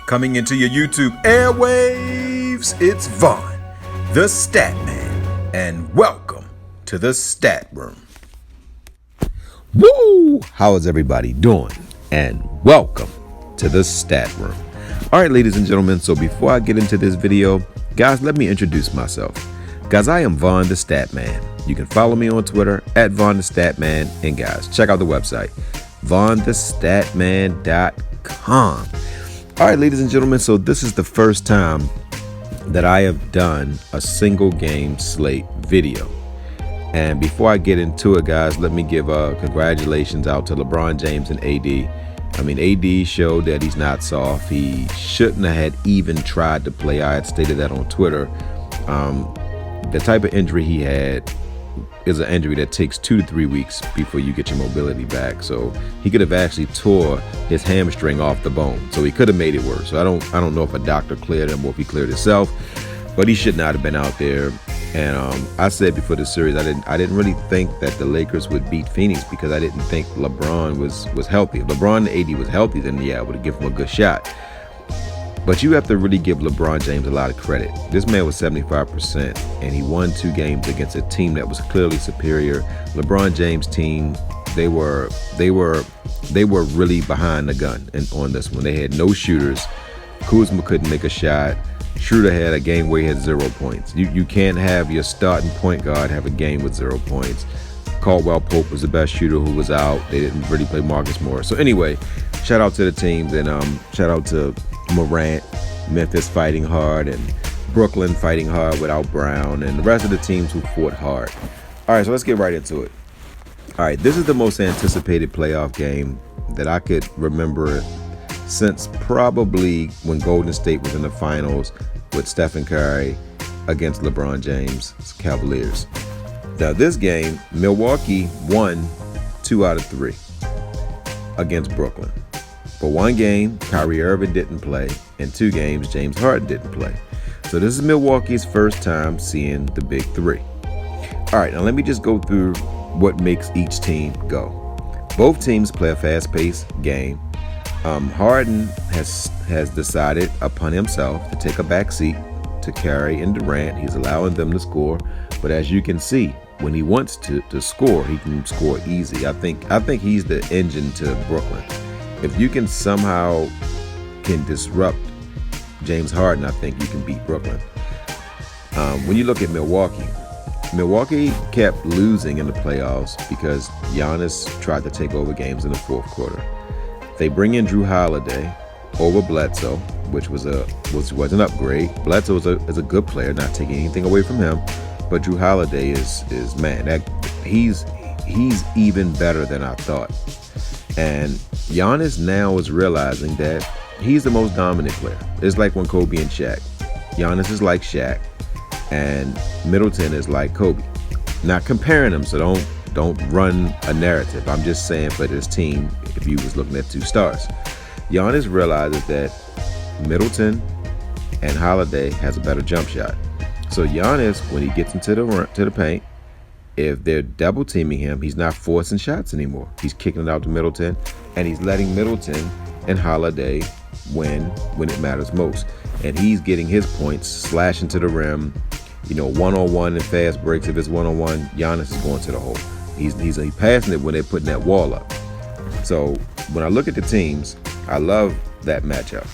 Coming into your YouTube airwaves, it's Vaughn, the Stat Man, and welcome to the Stat Room. Woo! How is everybody doing? And welcome to the Stat Room. All right, ladies and gentlemen, so before I get into this video, guys, let me introduce myself. Guys, I am Vaughn the Stat Man. You can follow me on Twitter at Vaughn the Stat Man, and guys, check out the website, vaughnthestatman.com. All right, ladies and gentlemen, so this is the first time that I have done a single game slate video. And before I get into it, guys, let me give congratulations out to LeBron James and AD. I mean, AD showed that he's not soft. He shouldn't have even tried to play. I had stated that on Twitter. The type of injury he had is an injury that takes 2 to 3 weeks before you get your mobility back. So he could have actually tore his hamstring off the bone. So he could have made it worse. So I don't know if a doctor cleared him or if he cleared himself, but he should not have been out there. And I said before the series, I didn't really think that the Lakers would beat Phoenix because I didn't think LeBron was healthy. If LeBron and AD was healthy, then yeah, I would have given him a good shot. But you have to really give LeBron James a lot of credit. This man was 75%, and he won 2 games against a team that was clearly superior. LeBron James' team, they were really behind the gun on this one. They had no shooters. Kuzma couldn't make a shot. Schroeder had a game where he had 0 points. You can't have your starting point guard have a game with 0 points. Caldwell Pope was the best shooter who was out. They didn't really play Marcus Morris. So anyway, shout out to the teams, and shout out to Morant, Memphis fighting hard, and Brooklyn fighting hard without Brown, and the rest of the teams who fought hard. All right, so let's get right into it. All right, this is the most anticipated playoff game that I could remember since probably when Golden State was in the finals with Stephen Curry against LeBron James' Cavaliers. Now this game, Milwaukee won 2 out of 3 against Brooklyn. For 1 game, Kyrie Irving didn't play. In 2 games, James Harden didn't play. So this is Milwaukee's first time seeing the big 3. All right, now let me just go through what makes each team go. Both teams play a fast-paced game. Harden has decided upon himself to take a back seat to Kyrie and Durant. He's allowing them to score, but as you can see, when he wants to score, he can score easy. I think he's the engine to Brooklyn. If you can somehow disrupt James Harden, I think you can beat Brooklyn. When you look at Milwaukee kept losing in the playoffs because Giannis tried to take over games in the fourth quarter. They bring in Drew Holiday over Bledsoe, which was an upgrade. Bledsoe is a good player, not taking anything away from him, but Drew Holiday is he's even better than I thought. And Giannis now is realizing that he's the most dominant player. It's like when Kobe and Shaq. Giannis is like Shaq, and Middleton is like Kobe. Not comparing them, so don't run a narrative. I'm just saying for this team, if you was looking at 2 stars. Giannis realizes that Middleton and Holiday has a better jump shot. So Giannis, when he gets into the paint, if they're double teaming him, he's not forcing shots anymore. He's kicking it out to Middleton, and he's letting Middleton and Holiday win when it matters most. And he's getting his points, slashing to the rim, one-on-one and fast breaks. If it's one-on-one, Giannis is going to the hole. He's passing it when they're putting that wall up. So when I look at the teams, I love that matchup.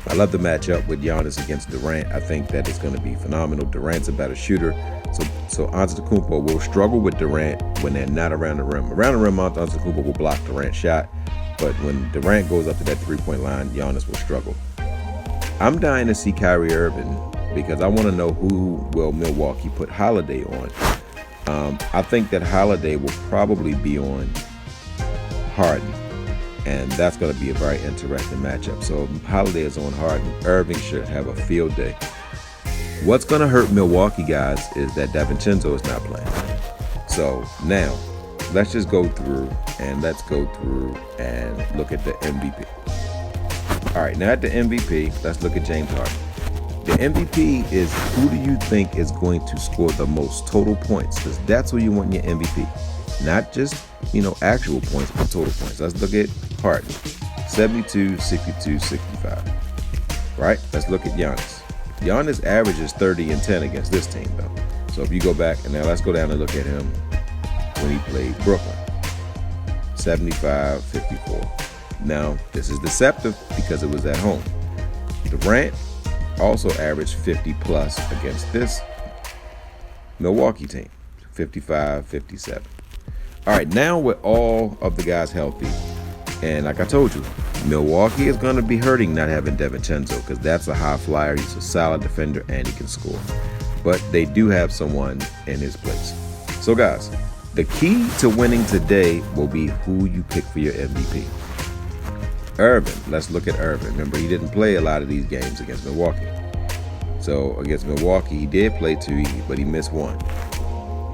I love the matchup with Giannis against Durant. I think that it's going to be phenomenal. Durant's a better shooter. So Antetokounmpo will struggle with Durant when they're not around the rim. Around the rim, Antetokounmpo will block Durant's shot. But when Durant goes up to that 3-point line, Giannis will struggle. I'm dying to see Kyrie Irving because I want to know who will Milwaukee put Holiday on. I think that Holiday will probably be on Harden. And that's going to be a very interesting matchup. So if Holiday is on Harden, Irving should have a field day. What's going to hurt Milwaukee, guys, is that DiVincenzo is not playing. So now, let's just go through and look at the MVP. All right, now at the MVP, let's look at James Harden. The MVP is who do you think is going to score the most total points? Because that's who you want in your MVP. Not just, actual points, but total points. Let's look at Harden. 72, 62, 65. right? Let's look at Giannis. Giannis averages 30 and 10 against this team, though. So if you go back, and now let's go down and look at him when he played Brooklyn. 75-54. Now, this is deceptive because it was at home. Durant also averaged 50 plus against this Milwaukee team, 55-57. All right, now with all of the guys healthy, and like I told you, Milwaukee is going to be hurting not having DiVincenzo because that's a high flyer. He's a solid defender and he can score. But they do have someone in his place. So guys, the key to winning today will be who you pick for your MVP. Irving, let's look at Irving. Remember, he didn't play a lot of these games against Milwaukee. So against Milwaukee, he did play 2, but he missed 1.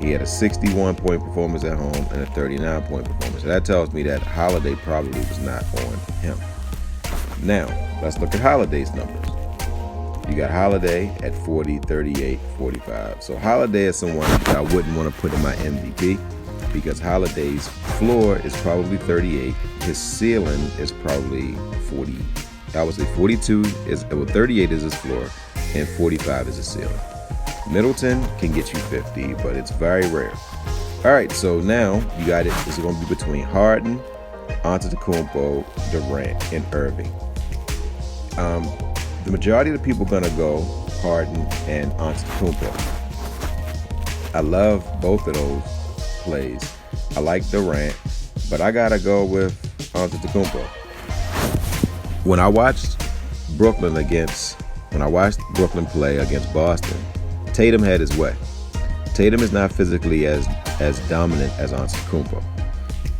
He had a 61-point performance at home and a 39-point performance. So that tells me that Holiday probably was not on him. Now, let's look at Holiday's numbers. You got Holiday at 40, 38, 45. So Holiday is someone that I wouldn't want to put in my MVP because Holiday's floor is probably 38. His ceiling is probably 40. I would say 42 is, well, 38 is his floor and 45 is his ceiling. Middleton can get you 50, but it's very rare. All right, so now you got it. It's going to be between Harden, Antetokounmpo, Durant, and Irving. The majority of the people are going to go Harden and Antetokounmpo. I love both of those plays. I like Durant, but I got to go with Antetokounmpo. When I watched Brooklyn play against Boston, Tatum had his way. Tatum is not physically as dominant as Antetokounmpo,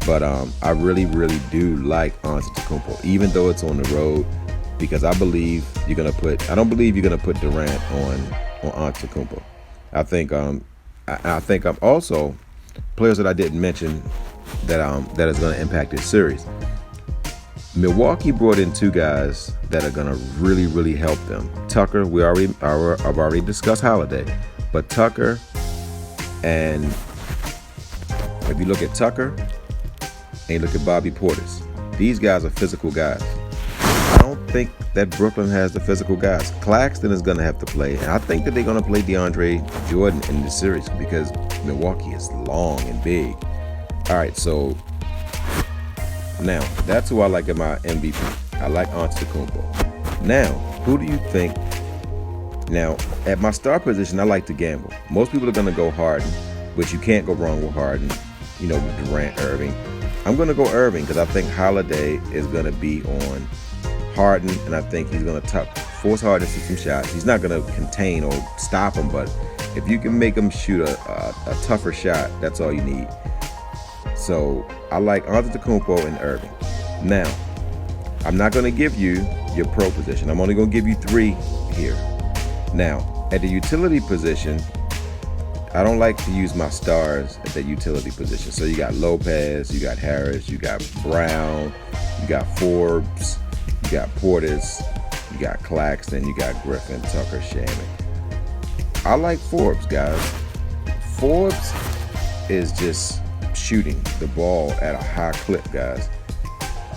but I really do like Antetokounmpo, even though it's on the road, because I don't believe you're gonna put Durant on Antetokounmpo. I think I'm also players that I didn't mention that is gonna impact this series. Milwaukee brought in 2 guys that are gonna really help them. Tucker, I've already discussed Holiday, but Tucker, and if you look at Tucker and you look at Bobby Portis, these guys are physical guys. I don't think that Brooklyn has the physical guys. Claxton is gonna have to play, and I think that they're gonna play DeAndre Jordan in this series because Milwaukee is long and big. All right, so now, that's who I like in my MVP. I like Antetokounmpo. Now, who do you think? Now, at my star position, I like to gamble. Most people are going to go Harden, which you can't go wrong with Harden, with Durant, Irving. I'm going to go Irving because I think Holiday is going to be on Harden, and I think he's going to force Harden to shoot some shots. He's not going to contain or stop him, but if you can make him shoot a tougher shot, that's all you need. So I like Antetokounmpo and Irving. Now, I'm not going to give you your pro position. I'm only going to give you 3 here. Now, at the utility position, I don't like to use my stars at the utility position. So you got Lopez, you got Harris, you got Brown, you got Forbes, you got Portis, you got Claxton, you got Griffin, Tucker, Shaman. I like Forbes, guys. Forbes is just shooting the ball at a high clip, guys,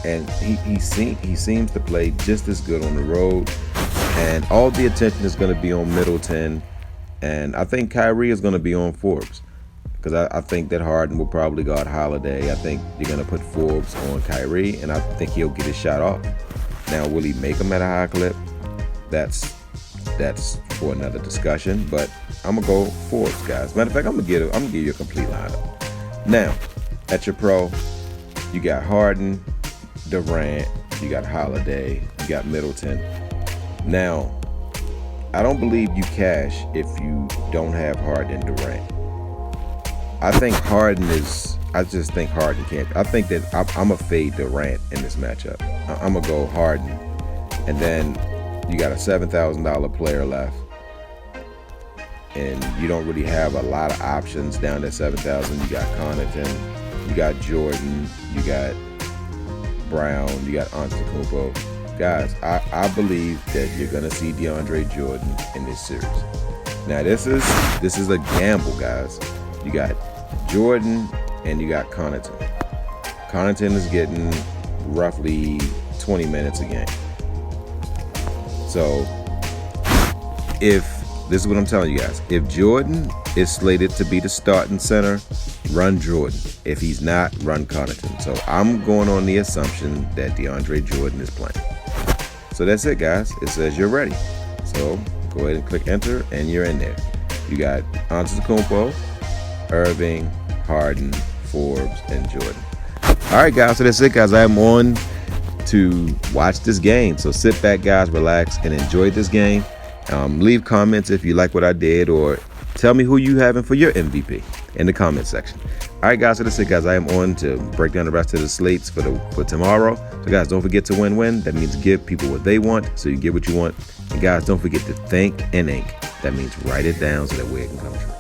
and he seems to play just as good on the road, and all the attention is going to be on Middleton, and I think Kyrie is going to be on Forbes because I think that Harden will probably guard Holiday. I think you're going to put Forbes on Kyrie, and I think he'll get his shot off. Now, will he make him at a high clip? That's for another discussion, but I'm gonna go Forbes, guys. Matter of fact, I'm gonna give you a complete lineup. Now, at your pro, you got Harden, Durant, you got Holiday, you got Middleton. Now, I don't believe you cash if you don't have Harden and Durant. I just think Harden can't. I think that I'm going to fade Durant in this matchup. I'm going to go Harden. And then you got a $7,000 player left. And you don't really have a lot of options down at $7,000. You got Connaughton, you got Jordan, you got Brown, you got Antetokounmpo. Guys, I believe that you're gonna see DeAndre Jordan in this series. Now this is a gamble, guys. You got Jordan and you got Connaughton. Connaughton is getting roughly 20 minutes a game. So if this is what I'm telling you guys, if Jordan is slated to be the starting center, run Jordan. If he's not, run Connaughton. So I'm going on the assumption that DeAndre Jordan is playing. So that's it, guys. It says you're ready. So go ahead and click enter, and you're in there. You got Antetokounmpo, Irving, Harden, Forbes, and Jordan. All right, guys. So that's it, guys. I am on to watch this game. So sit back, guys, relax, and enjoy this game. Leave comments if you like what I did, or tell me who you having for your MVP in the comment section. All right, guys, so that's it, guys. I am on to break down the rest of the slates for tomorrow. So, guys, don't forget to win-win. That means give people what they want, so you get what you want. And, guys, don't forget to think and ink. That means write it down so that way it can come true.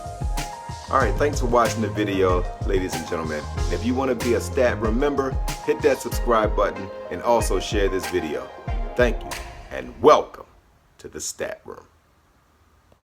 All right, thanks for watching the video, ladies and gentlemen. If you want to be a stat room member, hit that subscribe button and also share this video. Thank you, and welcome to the Stat Room.